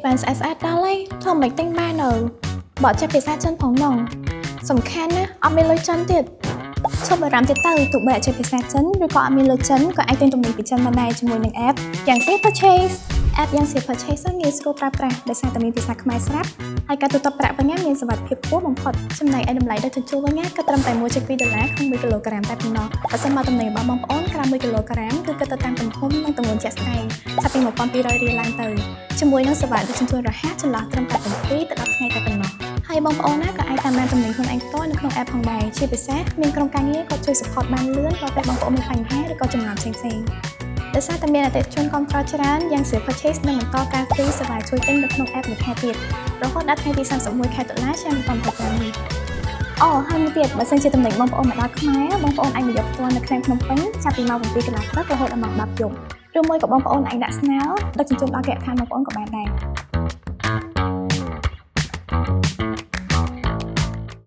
បានស្អាតដល់ហើយធ្វើមិនទិញបាននៅបកចេះភាសាចិនផងនោះសំខាន់ណាអត់មានលុយចិនទៀតឈប់បារម្ភទៀតទៅទោះបីអត់ចេះភាសាចិនឬក៏អត់មានលុយចិនក៏អាចទិញទំនិញពីចិនបានដែរជាមួយនឹង app យ៉ាង Safe Purchase app យ៉ាង Safe Purchase ងាយស្រួលប្រើប្រាស់ដោយសារតែមានភាសាខ្មែរស្រាប់ហើយការទូទាត់ប្រាក់វិញមានសុវត្ថិភាពខ្ពស់បំផុតចំណែកឯតម្លៃដឹកជញ្ជូនវិញក៏ត្រឹមតែ $1.2 ក្នុង1គីឡូក្រាមតែប៉ុណ្ណោះបើសិនមកទំនិញរបស់បងប្អូនក្រោម1គីឡូក្រាមគឺគិតទៅតាមទំហំនិងទម្ងន់ជាក់ស្ដែងចាប់ពី$1,200រៀលឡើងទៅជាមួយនឹងសេវាដឹកជញ្ជូនរហ័សចន្លោះត្រឹមតែ7ទៅ10ថ្ងៃតែប៉ុណ្ណោះហើយបងប្អូនណាក៏អាចតាមដានទំនិញខ្លួនឯងផ្ទាល់នៅក្នុង app ផងដែរជាពិសេសមានក្រុមការងារក៏ជួយ support បានលឿនបើតែបងប្អូនមានបញ្ហាឬក៏ចំណាប់ផ្សេងៗដោយសារតែមានអតិថិជនគាំទ្រច្រើនយ៉ាង Safe Purchase នឹងបន្តការ free សេវាជួយទិញនៅក្នុង app មួយខែទៀតរហូតដល់ថ្ងៃទី31 ខែតុលាឆ្នាំ2025នេះអូហើយមួយទៀតបើសិនជាទំនិញបងប្អូនមកដល់ខ្មែរបងប្អូនអាចមកយកផ្ទាល់នៅខាងភ្នំពេញចាប់ពីម៉ោង 7 កន្លះព្រឹករហូតដល់ម៉ោង 10 យប់ឬមួយក៏បងប្អូនអាចដាក់ស្នើដឹកជញ្ជូនដល់គេខាងបងប្អូនក៏បានដែរ